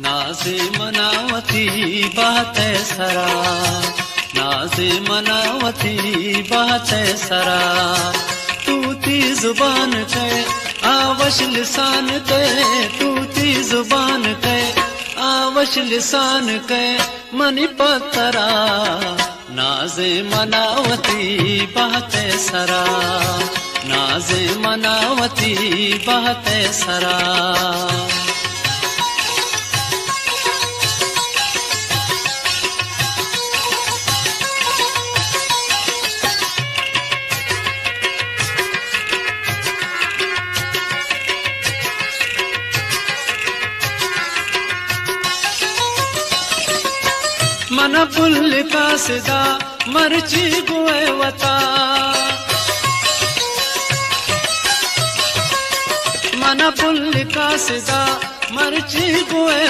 नाज़े मनावती बात सरा, नाज़े मनावती बात सरा। तू ती जुबान के आवश लिसान के, तू ती जुबान के आवश लिसान के मनी पतरा। नाज़े मनावती बात सरा, नाज़े मनावती बात सरा। मन पुल का सदा मर्ची गुए वता, मन पुल का सदा मर्ची गुए